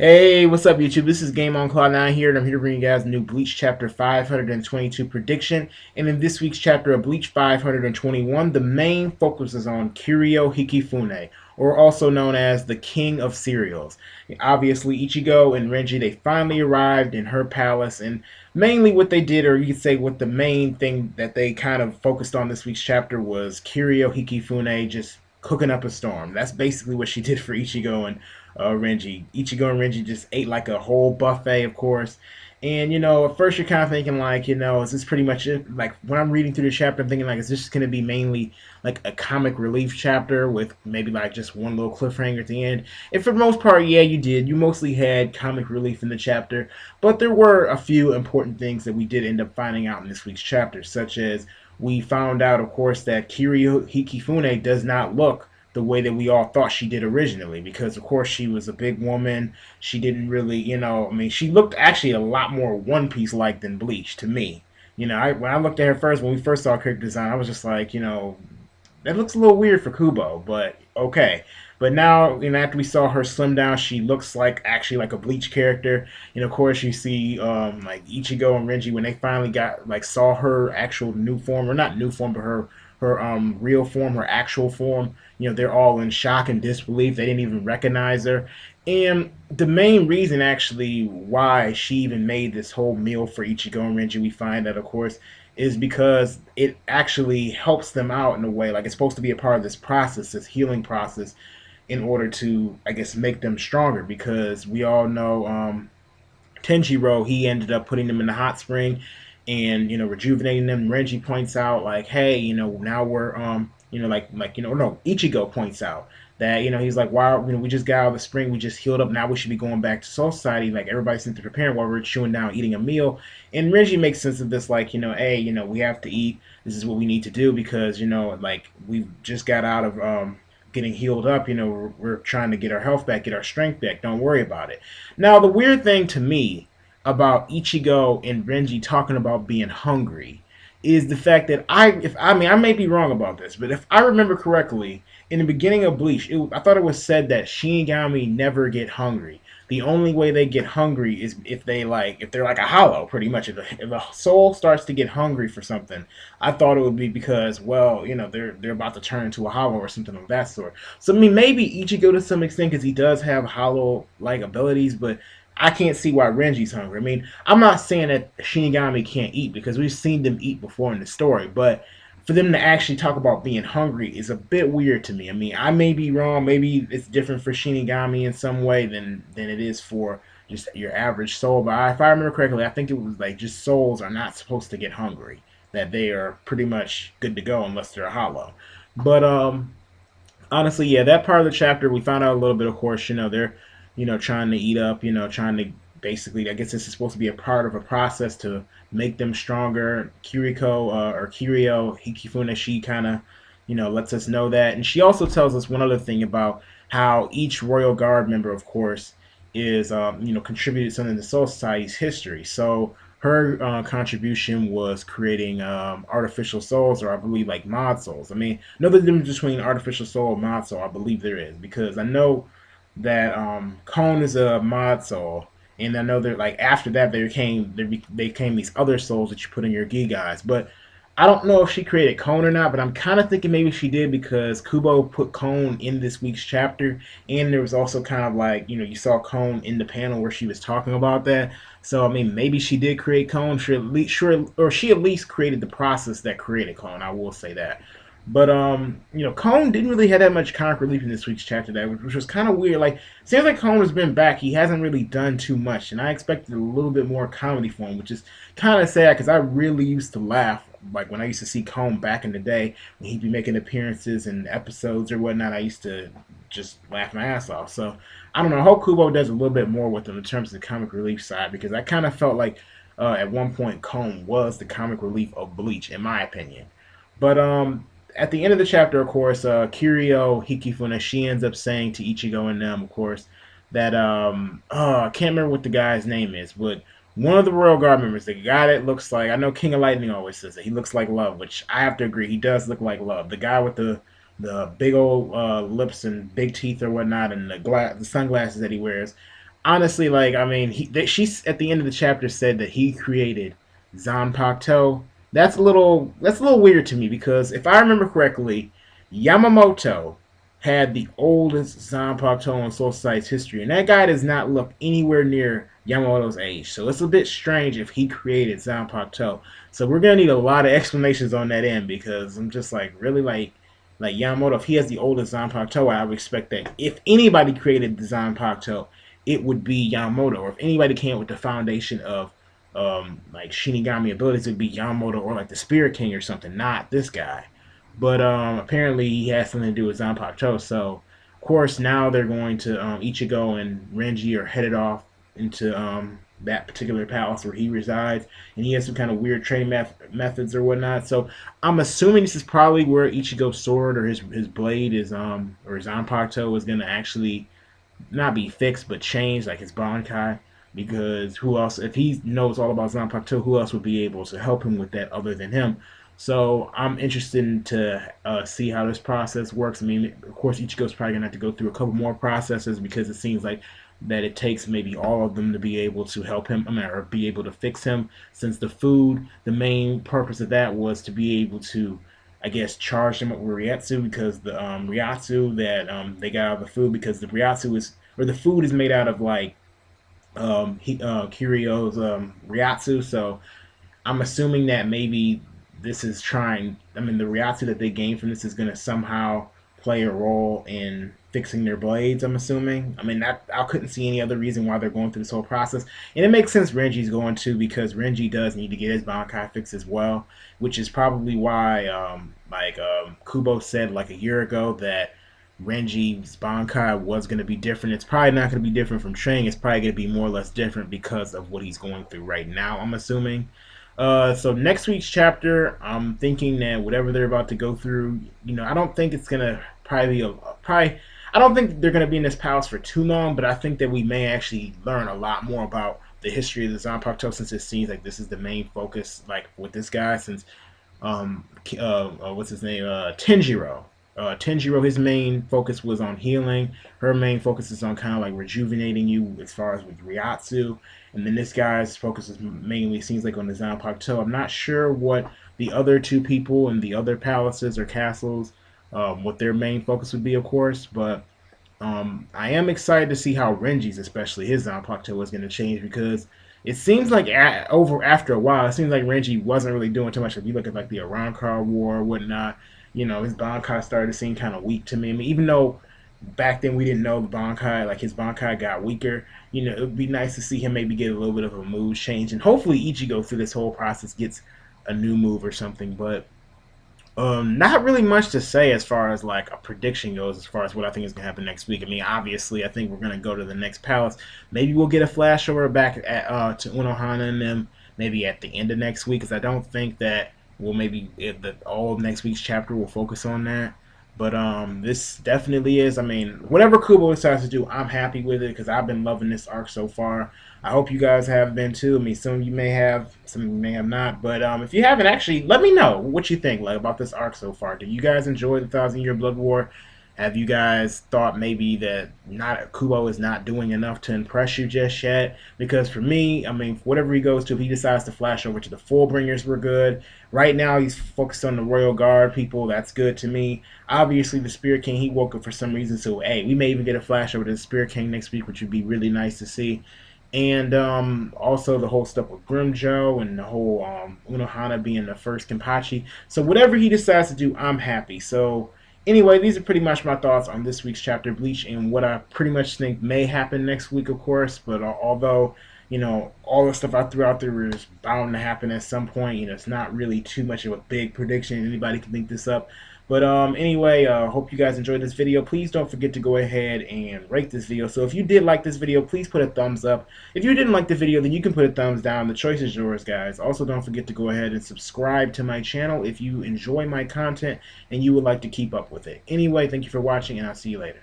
Hey, what's up, YouTube? This is Game on Cloud 9 here, and I'm here to bring you guys a new Bleach Chapter 522 prediction. And in this week's chapter of Bleach 521, the main focus is on Kiryu Hikifune, or also known as the King of Cereals. Obviously, Ichigo and Renji, they finally arrived in her palace, and mainly what they did, or you could say what the main thing that they kind of focused on this week's chapter was Kiryu Hikifune just cooking up a storm. That's basically what she did for Ichigo and Renji. Ichigo and Renji just ate like a whole buffet, of course. And at first you're kind of thinking like, is this pretty much it? Like when I'm reading through the chapter, I'm thinking like, is this just going to be mainly like a comic relief chapter with maybe like just one little cliffhanger at the end? And for the most part, yeah, you did. You mostly had comic relief in the chapter, but there were a few important things that we did end up finding out in this week's chapter, such as we found out, of course, that Kiryu Hikifune does not look the way that we all thought she did originally, because of course she was a big woman. She didn't really, she looked actually a lot more One Piece like than Bleach to me. When I looked at her first, when we first saw her character design, I was just like, that looks a little weird for Kubo, but okay. But now, after we saw her slim down, she looks like actually like a Bleach character. And of course, you see like Ichigo and Renji when they finally got like saw her actual new form, or not new form, but her real form, her actual form. They're all in shock and disbelief. They didn't even recognize her. And the main reason, actually, why she even made this whole meal for Ichigo and Renji, we find that, of course, is because it actually helps them out in a way. Like it's supposed to be a part of this process, this healing process, in order to, I guess, make them stronger. Because we all know Tenjiro, he ended up putting them in the hot spring and rejuvenating them. Renji points out like, hey, now we're no, Ichigo points out that he's like, wow, we just got out of the spring, we just healed up, now we should be going back to Soul Society. Like everybody seems to prepare while we're chewing down, eating a meal. And Renji makes sense of this, like, hey, we have to eat. This is what we need to do because like we just got out of getting healed up. We're trying to get our health back, get our strength back. Don't worry about it. Now, the weird thing to me about Ichigo and Renji talking about being hungry is the fact that I may be wrong about this, but if I remember correctly, in the beginning of Bleach, I thought it was said that Shinigami never get hungry. The only way they get hungry is if they're like a hollow, pretty much. If a soul starts to get hungry for something, I thought it would be because, well, they're about to turn into a hollow or something of that sort. So I mean, maybe Ichigo to some extent because he does have hollow like abilities, but I can't see why Renji's hungry. I mean, I'm not saying that Shinigami can't eat because we've seen them eat before in the story, but for them to actually talk about being hungry is a bit weird to me. I mean, I may be wrong. Maybe it's different for Shinigami in some way than it is for just your average soul. But if I remember correctly, I think it was like just souls are not supposed to get hungry. That they are pretty much good to go unless they're hollow. But honestly, yeah, that part of the chapter we found out a little bit. Of course, they're trying to eat up, trying to basically, I guess this is supposed to be a part of a process to make them stronger. Kiryu Hikifune, she kind of, lets us know that. And she also tells us one other thing about how each Royal Guard member, of course, is, contributed something to Soul Society's history. So her contribution was creating artificial souls, or I believe like mod souls. I mean, another difference between artificial soul and mod soul, I believe there is, because I know that Cone is a mod soul, and I know that like after that they came these other souls that you put in your Gigas. But I don't know if she created Cone or not, but I'm kind of thinking maybe she did because Kubo put Cone in this week's chapter, and there was also kind of like you saw Cone in the panel where she was talking about that. So I mean maybe she did create Cone, or she at least created the process that created Cone. I will say that. But Cone didn't really have that much comic relief in this week's chapter, which was kind of weird. Like, seems like Cone has been back. He hasn't really done too much, and I expected a little bit more comedy for him, which is kind of sad because I really used to laugh. Like when I used to see Cone back in the day when he'd be making appearances in episodes or whatnot, I used to just laugh my ass off. So I don't know. I hope Kubo does a little bit more with him in terms of the comic relief side, because I kind of felt like at one point Cone was the comic relief of Bleach, in my opinion. But at the end of the chapter, of course, Kiryu Hikifune, she ends up saying to Ichigo and them, of course, that I can't remember what the guy's name is, but one of the Royal Guard members, the guy that looks like, I know King of Lightning always says that he looks like Love, which I have to agree, he does look like Love. The guy with the big old lips and big teeth or whatnot, and the sunglasses that he wears. honestly, like, I mean, she's at the end of the chapter said that he created Zanpakuto. That's a little weird to me because if I remember correctly, Yamamoto had the oldest Zanpakuto in Soul Society's history, and that guy does not look anywhere near Yamamoto's age. So it's a bit strange if he created Zanpakuto. So we're gonna need a lot of explanations on that end because I'm just like, really, like Yamamoto, if he has the oldest Zanpakuto, I would expect that if anybody created the Zanpakuto, it would be Yamamoto. Or if anybody came with the foundation of like Shinigami abilities, it would be Yamamoto or like the Spirit King or something, not this guy. But apparently he has something to do with Zanpakuto. So of course now they're going to Ichigo and Renji are headed off into that particular palace where he resides, and he has some kind of weird training methods or whatnot. So I'm assuming this is probably where Ichigo's sword or his blade is or his Zanpakuto is gonna actually not be fixed but changed, like his Bankai. Because who else, if he knows all about Zanpakuto, who else would be able to help him with that other than him? So I'm interested to see how this process works. I mean, of course, Ichigo's probably gonna have to go through a couple more processes because it seems like that it takes maybe all of them to be able to help him, I mean, or be able to fix him. Since the food, the main purpose of that was to be able to, I guess, charge them up with Ryatsu because the Ryatsu that they got out of the food, because the Ryatsu is, or the food is made out of like Kirio's Ryatsu. So I'm assuming that maybe this is trying. I mean, the Ryatsu that they gain from this is going to somehow play a role in fixing their blades. I'm assuming. I mean, that I couldn't see any other reason why they're going through this whole process, and it makes sense Renji's going to, because Renji does need to get his Bankai fixed as well, which is probably why, Kubo said like a year ago that Renji's Bankai was going to be different. It's probably not going to be different from training. It's probably going to be more or less different because of what he's going through right now, I'm assuming. So next week's chapter, I'm thinking that whatever they're about to go through, I don't think it's gonna probably be probably. I don't think they're gonna be in this palace for too long, but I think that we may actually learn a lot more about the history of the Zanpakuto, since it seems like this is the main focus, like with this guy, since what's his name, Tenjiro. Tenjiro, his main focus was on healing. Her main focus is on kind of like rejuvenating you as far as with Ryatsu. And then this guy's focus is mainly, seems like, on the Zanpakuto. I'm not sure what the other two people in the other palaces or castles, what their main focus would be, of course. But I am excited to see how Renji's, especially his Zanpakuto, is going to change, because it seems like over after a while, it seems like Renji wasn't really doing too much. If you look at like the Arrancar War or whatnot, his Bankai started to seem kind of weak to me. I mean, even though back then we didn't know the Bankai, like his Bankai got weaker, it would be nice to see him maybe get a little bit of a mood change. And hopefully Ichigo through this whole process gets a new move or something. But not really much to say as far as like a prediction goes, as far as what I think is gonna happen next week. I mean, obviously, I think we're gonna go to the next palace. Maybe we'll get a flashover back to Unohana and them maybe at the end of next week, because I don't think that we'll maybe all of next week's chapter will focus on that. But this definitely is. I mean, whatever Kubo decides to do, I'm happy with it because I've been loving this arc so far. I hope you guys have been too. I mean, some of you may have, some of you may have not. But if you haven't, actually, let me know what you think like about this arc so far. Do you guys enjoy the Thousand Year Blood War? Have you guys thought maybe that not Kubo is not doing enough to impress you just yet? Because for me, I mean, whatever he goes to, if he decides to flash over to the Fullbringers, we're good. Right now, he's focused on the Royal Guard people. That's good to me. Obviously, the Spirit King, he woke up for some reason. So, hey, we may even get a flash over to the Spirit King next week, which would be really nice to see. And also the whole stuff with Grimjo and the whole Unohana being the first Kenpachi. So whatever he decides to do, I'm happy. So anyway, these are pretty much my thoughts on this week's chapter of Bleach and what I pretty much think may happen next week, of course. But although, all the stuff I threw out there is bound to happen at some point, it's not really too much of a big prediction. Anybody can think this up. But anyway, hope you guys enjoyed this video. Please don't forget to go ahead and rate this video. So if you did like this video, please put a thumbs up. If you didn't like the video, then you can put a thumbs down. The choice is yours, guys. Also, don't forget to go ahead and subscribe to my channel if you enjoy my content and you would like to keep up with it. Anyway, thank you for watching, and I'll see you later.